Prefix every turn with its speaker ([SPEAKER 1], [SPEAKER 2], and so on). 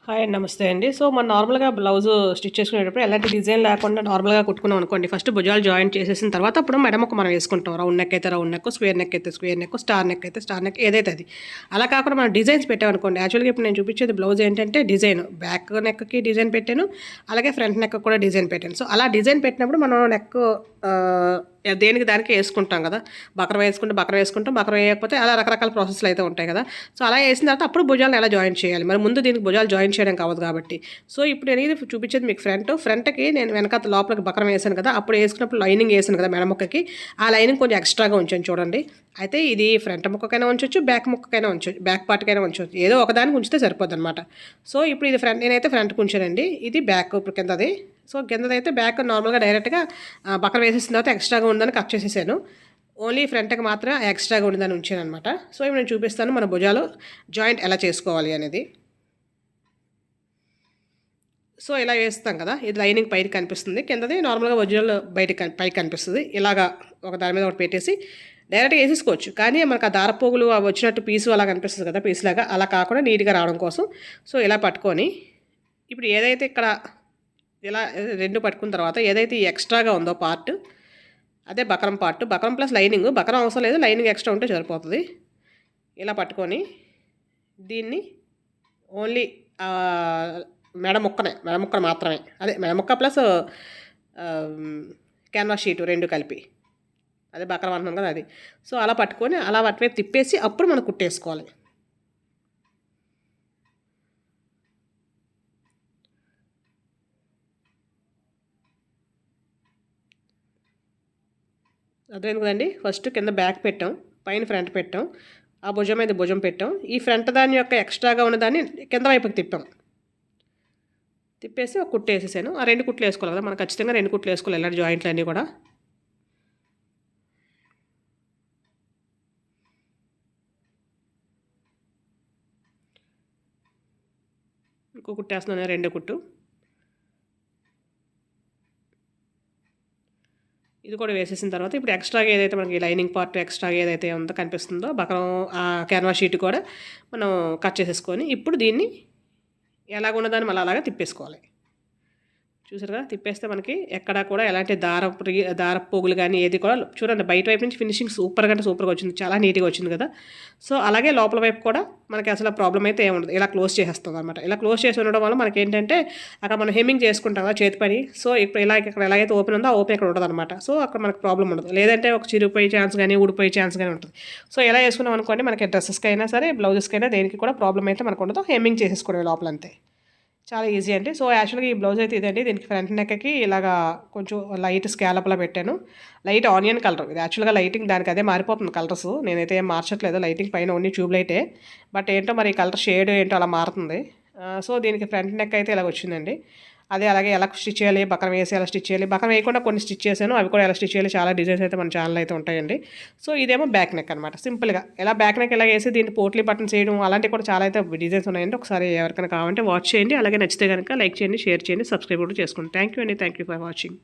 [SPEAKER 1] Hi అండి, నమస్తే అండి. సో మనం నార్మల్గా బ్లౌజ్ స్టిచ్ చేసుకునేటప్పుడు ఎలాంటి డిజైన్ లేకుండా నార్మల్గా కుట్టుకున్నాం అనుకోండి. ఫస్ట్ భుజాలు జాయింట్ చేసేసిన తర్వాత అప్పుడు మెడముక్క మనం వేసుకుంటాం. రౌండ్ నెక్ అయితే రౌండ్ నెక్, స్క్వేర్ నెక్ అయితే స్క్వేర్ నెక్, స్టార్ నెక్ అయితే స్టార్ నెక్, ఏదైతే అది. అలా కాకుండా మనం డిజైన్స్ పెట్టామనుకోండి. యాక్చువల్గా ఇప్పుడు నేను చూపించేది బ్లౌజ్ ఏంటంటే డిజైన్ బ్యాక్ నెక్కి డిజైన్ పెట్టాను, అలాగే ఫ్రంట్ నెక్ కూడా డిజైన్ పెట్టాను. సో అలా డిజైన్ పెట్టినప్పుడు మనం నెక్ దేనికి దానికి వేసుకుంటాం కదా. బకర వేసుకుంటాం, బకర వేయకపోతే అలా రకరకాల ప్రాసెస్లు అయితే ఉంటాయి కదా. సో అలా వేసిన తర్వాత అప్పుడు భుజాలను ఎలా జాయిన్ చేయాలి, మరి ముందు దీనికి భుజాలు జాయిన్ చేయడం కావదు కాబట్టి. సో ఇప్పుడు నేను చూపించేది మీకు ఫ్రంట్కి నేను వెనకాల లోపలికి బకరం వేసాను కదా. అప్పుడు వేసుకున్నప్పుడు లైనింగ్ వేసాను కదా మెడముక్కకి, ఆ లైనింగ్ కొంచెం ఎక్స్ట్రాగా ఉంచాను చూడండి. అయితే ఇది ఫ్రంట్ ముక్కకైనా ఉంచవచ్చు, బ్యాక్ ముక్కకైనా ఉంచవచ్చు, బ్యాక్ పార్ట్కైనా ఉంచవచ్చు, ఏదో ఒకదానికి ఉంచితే సరిపోద్ది అనమాట. సో ఇప్పుడు ఇది నేనైతే ఫ్రంట్కి ఉంచానండి, ఇది బ్యాక్ ఇప్పుడు కిందది. సో కిందదైతే బ్యాక్ నార్మల్గా డైరెక్ట్గా బకర వేసేసిన తర్వాత ఎక్స్ట్రాగా ఉందని కట్ చేసేసాను. ఓన్లీ ఫ్రంట్కి మాత్రం ఎక్స్ట్రాగా ఉందని ఉంచాను అనమాట. సో ఇప్పుడు నేను చూపిస్తాను మన భుజాలు జాయింట్ ఎలా చేసుకోవాలి అనేది. సో ఇలా వేస్తాం కదా, ఇది లైనింగ్ పైకి కనిపిస్తుంది, కిందది నార్మల్గా భుజాలు పైకి కనిపిస్తుంది. ఇలాగా ఒక దాని మీద ఒకటి పెట్టేసి డైరెక్ట్గా వేసేసుకోవచ్చు. కానీ మనకు ఆ దారపోగులు వచ్చినట్టు పీసు అలా కనిపిస్తుంది కదా, పీసులాగా అలా కాకుండా నీట్గా రావడం కోసం సో ఇలా పట్టుకొని ఇప్పుడు ఏదైతే ఇక్కడ ఇలా రెండు పట్టుకున్న తర్వాత ఏదైతే ఎక్స్ట్రాగా ఉందో పార్ట్, అదే buckram part, buckram plus lining, buckram అవసరం లేదు, లైనింగ్ ఎక్స్ట్రా ఉంటే సరిపోతుంది. ఇలా పట్టుకొని దీన్ని ఓన్లీ మెడముక్క మాత్రమే, అదే మెడముక్క ప్లస్ క్యాన్వాస్ షీటు రెండు కలిపి, అదే బకరం అంటున్నాం కదా అది. సో అలా పట్టుకొని అలా అటువైపు తిప్పేసి అప్పుడు మనం కుట్టేసుకోవాలి. అర్థమైంది కదండి. ఫస్ట్ కింద బ్యాక్ పెట్టాం, పైన ఫ్రంట్ పెట్టాం, ఆ భుజం మీద భుజం పెట్టాం, ఈ ఫ్రంట్ దాని యొక్క ఎక్స్ట్రాగా ఉన్నదాన్ని కింద వైపుకి తిప్పేసి ఒక కుట్టు వేసేసాను. ఆ రెండు కుట్లు వేసుకోవాలి కదా, మనం ఖచ్చితంగా రెండు కుట్లు వేసుకోవాలి ఇలాంటి జాయింట్లు అన్నీ కూడా. ఇంకో కుట్టు వేస్తున్నాను, రెండో కుట్టు. ఇది కూడా వేసేసిన తర్వాత ఇప్పుడు ఎక్స్ట్రాగా ఏదైతే మనకి లైనింగ్ పార్ట్ ఎక్స్ట్రాగా ఏదైతే ఉందో కనిపిస్తుందో బకరం ఆ క్యాన్వాస్ షీట్ కూడా మనం కట్ చేసేసుకొని ఇప్పుడు దీన్ని ఎలాగున్నదాన్ని మళ్ళీ అలాగా తిప్పేసుకోవాలి. చూసారు కదా, తిప్పేస్తే మనకి ఎక్కడా కూడా ఎలాంటి దారపు పోగులు కానీ ఏది కూడా చూడండి. బయట వైపు నుంచి ఫినిషింగ్ సూపర్గా వచ్చింది, చాలా నీట్గా వచ్చింది కదా. సో అలాగే లోపల వైపు కూడా మనకి అసలు ప్రాబ్లం అయితే ఏముండదు. ఇలా క్లోజ్ చేసేస్తుంది అనమాట. ఇలా క్లోజ్ చేసి ఉండడం వల్ల మనకి ఏంటంటే అక్కడ మనం హెమ్మింగ్ చేసుకుంటాం కదా చేతి పని. సో ఇప్పుడు ఇక్కడ ఎలాగైతే ఓపెన్ ఉందో ఆ ఓపెన్ ఇక్కడ ఉంటుంది అనమాట. సో అక్కడ మనకు ప్రాబ్లం ఉండదు. లేదంటే ఒక చిరిగిపోయే ఛాన్స్ కానీ ఊడిపోయే ఛాన్స్ కానీ ఉంటుంది. సో ఎలా వేసుకున్నాం అనుకోండి, మనకి డ్రెస్సెస్కి అయినా సరే బ్లౌజెస్కి అయినా దేనికి కూడా ప్రాబ్లం అయితే మనకు ఉండదు. హెమ్మింగ్ చేసేసుకోవడం లోపల అంతే, చాలా ఈజీ అండి. సో యాక్చువల్గా ఈ బ్లౌజ్ అయితే ఇదండి. దీనికి ఫ్రంట్ నెక్కి ఇలాగా కొంచెం లైట్ స్కాలప్లా పెట్టాను, లైట్ ఆనియన్ కలర్. ఇది యాక్చువల్గా లైటింగ్ దానికి అదే మారిపోతుంది కలర్స్, నేనైతే ఏం మార్చట్లేదు. లైటింగ్ పైన ఓన్లీ ట్యూబ్ లైటే, బట్ ఏంటో మరి కలర్ షేడ్ ఏంటో అలా మారుతుంది. సో దీనికి ఫ్రంట్ నెక్ అయితే ఇలా వచ్చిందండి. అదే అలాగే ఎలా స్టిచ్ చేయాలి, బకరం వేసి ఎలా స్టిచ్ చేయాలి, బకరం వేయకుండా కొన్ని స్టిచ్ చేశాను, అవి కూడా ఎలా స్టిచ్ చేయాలి చాలా డిజైన్స్ అయితే మన ఛానల్ అయితే ఉంటాయండి. సో ఇదేమో బ్యాక్ నెక్ అనమాట. సింపుల్గా ఎలా బ్యాక్ నెక్ ఎలా వేసి దీన్ని పోట్లీ బటన్స్ చేయడం అలాంటివి కూడా చాలా అయితే డిజైన్స్ ఉన్నాయండి. ఒకసారి ఎవరికైనా కావాలంటే వాచ్ చేయండి. అలాగే నచ్చితే కనుక లైక్ చేయండి, షేర్ చేయండి, సబ్స్క్రైబ్ కూడా చేసుకోండి. థ్యాంక్ యూ అండి, థ్యాంక్ యూ ఫర్ వాచింగ్.